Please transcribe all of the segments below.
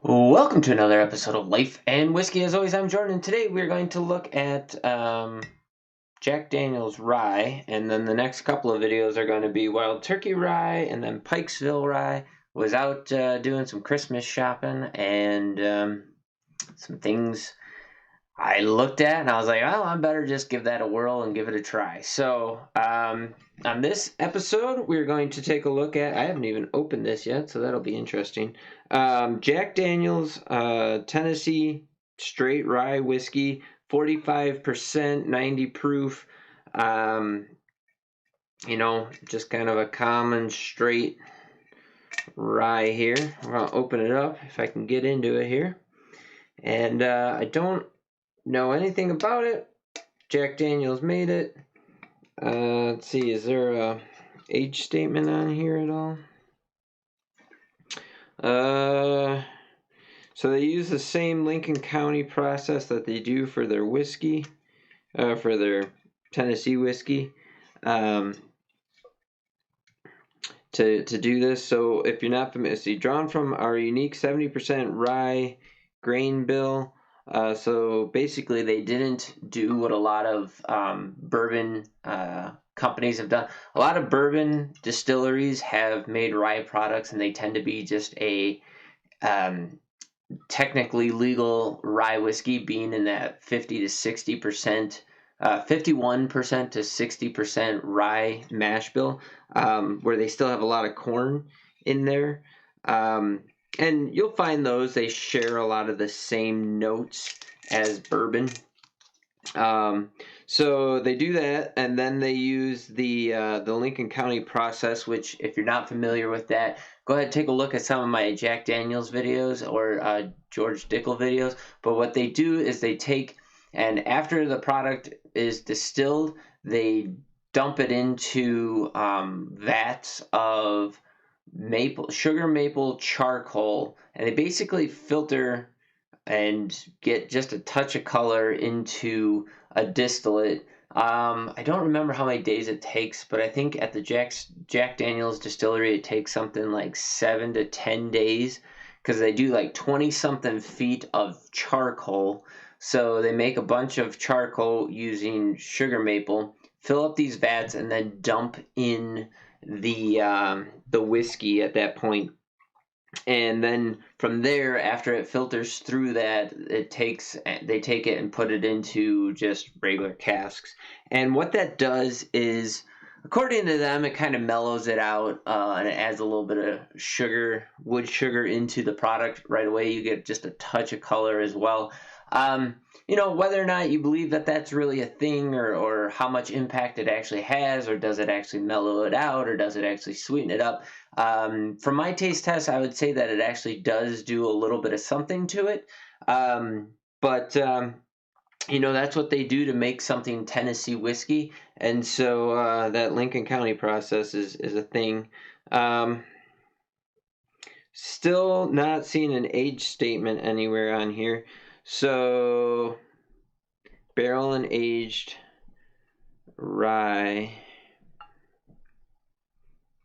Welcome to another episode of Life and Whiskey. As always, I'm Jordan, and today we're going to look at Jack Daniel's Rye, and then the next couple of videos are going to be Wild Turkey Rye, and then Pikesville Rye. Was out doing some Christmas shopping, and some things I looked at, and I was like, oh, I better just give that a whirl and give it a try. So, on this episode, we're going to take a look at, I haven't even opened this yet, so that'll be interesting. Jack Daniel's Tennessee Straight Rye Whiskey, 45%, 90 proof. Just kind of a common straight rye here. I'm going to open it up if I can get into it here. And I don't know anything about it. Jack Daniel's made it. Let's see, is there a age statement on here at all? So they use the same Lincoln County process that they do for their whiskey, for their Tennessee whiskey, to do this. So if you're not familiar, see, drawn from our unique 70% rye grain bill. So basically, they didn't do what a lot of bourbon companies have done. A lot of bourbon distilleries have made rye products, and they tend to be just a technically legal rye whiskey, being in that 50 to 60%, 51% to 60% rye mash bill, where they still have a lot of corn in there. And you'll find those, they share a lot of the same notes as bourbon. So they do that, and then they use the Lincoln County process, which, if you're not familiar with that, go ahead and take a look at some of my Jack Daniel's videos or George Dickel videos. But what they do is they take, and after the product is distilled, they dump it into vats of sugar maple charcoal, and they basically filter and get just a touch of color into a distillate. I don't remember how many days it takes, but I think at the Jack Daniel's distillery it takes something like 7 to 10 days, because they do like 20 something feet of charcoal. So they make a bunch of charcoal using sugar maple, fill up these vats, and then dump in the whiskey at that point. And then from there, after it filters through that, they take it and put it into just regular casks. And what that does is, according to them, it kind of mellows it out, and it adds a little bit of wood sugar into the product right away. You get just a touch of color as well. Whether or not you believe that that's really a thing, or how much impact it actually has, or does it actually mellow it out, or does it actually sweeten it up? From my taste test, I would say that it actually does do a little bit of something to it. But that's what they do to make something Tennessee whiskey. And so that Lincoln County process is a thing. Still not seeing an age statement anywhere on here. So, barrel and aged rye,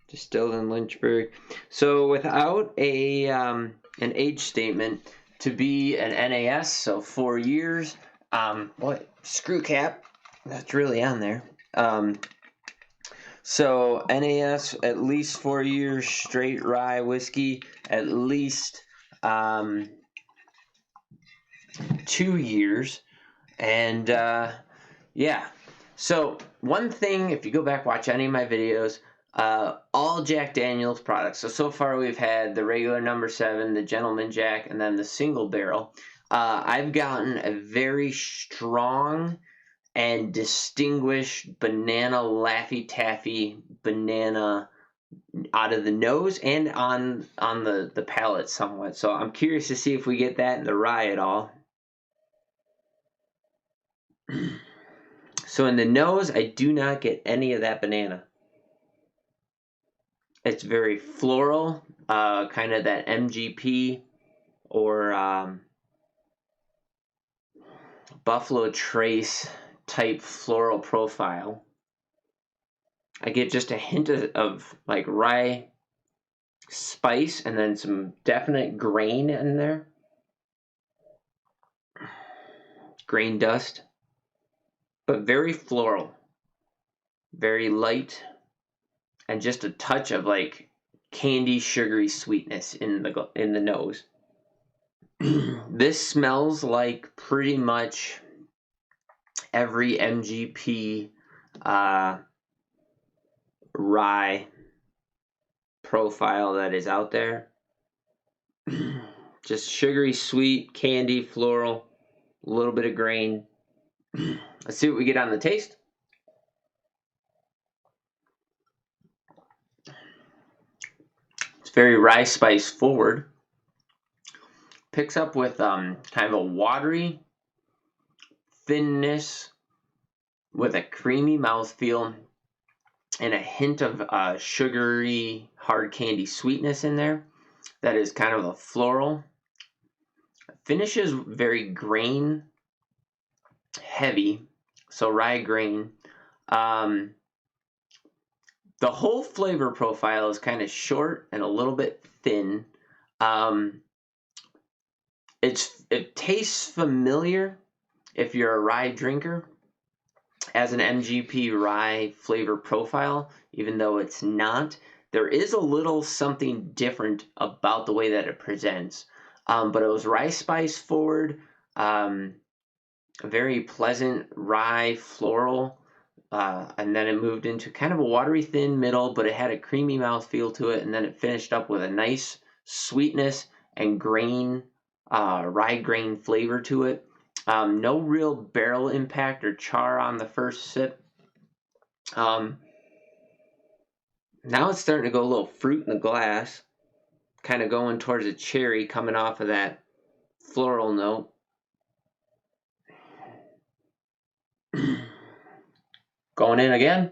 distilled in Lynchburg. So without an age statement, to be an NAS, so 4 years. Screw cap, that's really on there. So NAS, at least 4 years, straight rye whiskey, at least 2 years. And yeah, so one thing, if you go back, watch any of my videos, all Jack Daniel's products. So far we've had the regular number 7, the Gentleman Jack, and then the single barrel. I've gotten a very strong and distinguished banana Laffy Taffy banana out of the nose and on the palate somewhat. So I'm curious to see if we get that in the rye at all. So in the nose, I do not get any of that banana. It's very floral, kind of that MGP or Buffalo Trace type floral profile. I get just a hint of like rye spice and then some definite grain in there. Grain dust, but very floral, very light, and just a touch of like candy sugary sweetness in the nose. This smells like pretty much every MGP rye profile that is out there. Just sugary, sweet, candy, floral, a little bit of grain. Let's see what we get on the taste. It's very rye spice forward. Picks up with kind of a watery thinness with a creamy mouthfeel and a hint of sugary hard candy sweetness in there. That is kind of a floral. Finishes very grain heavy, so rye grain. The whole flavor profile is kind of short and a little bit thin. It tastes familiar if you're a rye drinker as an MGP rye flavor profile, even though it's not. There is a little something different about the way that it presents. But it was rye spice forward, a very pleasant rye floral, and then it moved into kind of a watery thin middle, but it had a creamy mouthfeel to it, and then it finished up with a nice sweetness and grain, rye grain flavor to it. No real barrel impact or char on the first sip. Now it's starting to go a little fruit in the glass, kind of going towards a cherry coming off of that floral note. Going in again.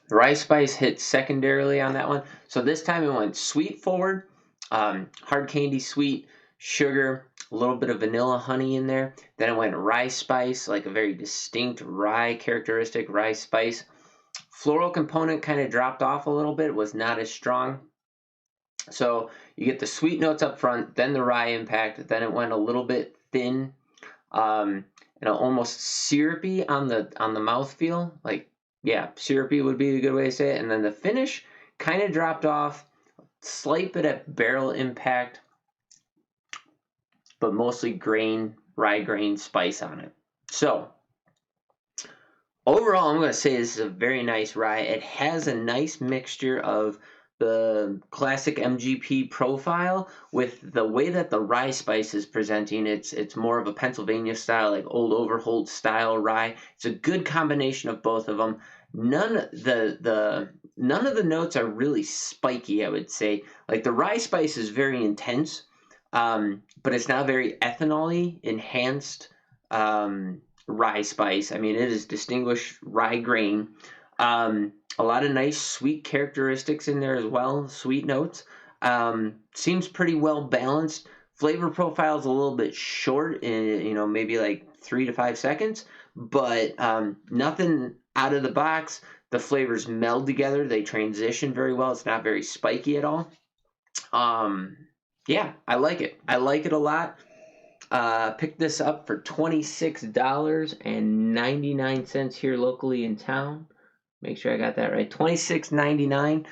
The rye spice hit secondarily on that one. So this time it went sweet forward, hard candy sweet, sugar, a little bit of vanilla honey in there. Then it went rye spice, like a very distinct rye characteristic rye spice. Floral component kind of dropped off a little bit, was not as strong. So you get the sweet notes up front, then the rye impact, then it went a little bit thin, and almost syrupy on the mouthfeel. Like, yeah, syrupy would be a good way to say it. And then the finish kind of dropped off, slight bit of barrel impact, but mostly grain, rye grain spice on it. So overall, I'm going to say this is a very nice rye. It has a nice mixture of the classic MGP profile with the way that the rye spice is presenting. It's more of a Pennsylvania style, like Old Overholt style rye. It's a good combination of both of them. None of the notes are really spiky, I would say. Like the rye spice is very intense, but it's not very ethanol-y enhanced rye spice. I mean, it is distinguished rye grain. A lot of nice sweet characteristics in there as well, sweet notes. Seems pretty well balanced. Flavor profile is a little bit short, in, maybe like 3 to 5 seconds, but nothing out of the box. The flavors meld together. They transition very well. It's not very spiky at all. Yeah, I like it. I like it a lot. Picked this up for $26.99 here locally in town. Make sure I got that right. $26.99.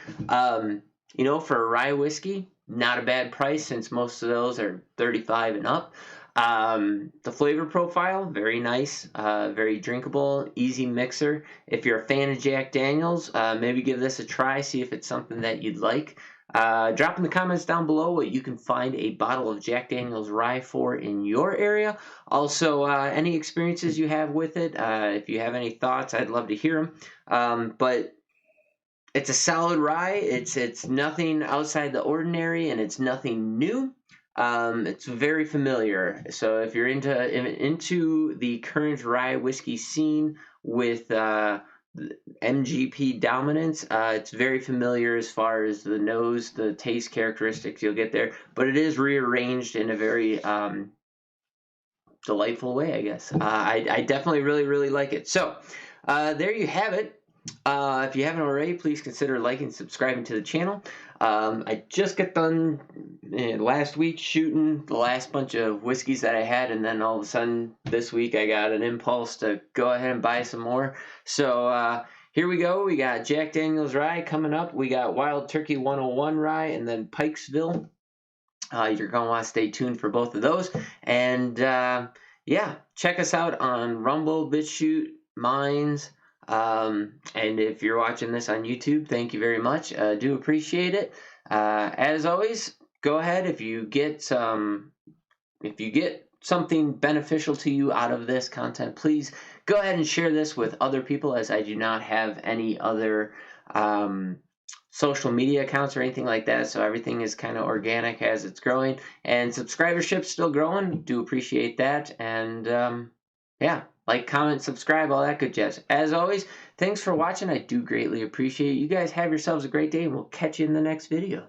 For a rye whiskey, not a bad price since most of those are $35 and up. The flavor profile, very nice, very drinkable, easy mixer. If you're a fan of Jack Daniels, maybe give this a try, see if it's something that you'd like. Drop in the comments down below what you can find a bottle of Jack Daniels rye for in your area. Also, any experiences you have with it. If you have any thoughts, I'd love to hear them. But it's a solid rye. It's nothing outside the ordinary, and it's nothing new. It's very familiar. So if you're into the current rye whiskey scene with MGP dominance, it's very familiar as far as the nose, the taste characteristics you'll get there, but it is rearranged in a very delightful way, I guess. I definitely really like it. So there you have it. If you haven't already, please consider liking and subscribing to the channel. I just got done last week shooting the last bunch of whiskeys that I had, and then all of a sudden this week I got an impulse to go ahead and buy some more. So here we go. We got Jack Daniel's Rye coming up. We got Wild Turkey 101 Rye, and then Pikesville. You're going to want to stay tuned for both of those. And yeah, check us out on Rumble, BitchUte, Minds. And if you're watching this on YouTube, thank you very much. Do appreciate it. As always, go ahead if you get something beneficial to you out of this content, please go ahead and share this with other people, as I do not have any other social media accounts or anything like that, so everything is kind of organic as it's growing, and subscribership's still growing. Do appreciate that. And yeah, like, comment, subscribe, all that good jazz. As always, thanks for watching. I do greatly appreciate it. You guys have yourselves a great day, and we'll catch you in the next video.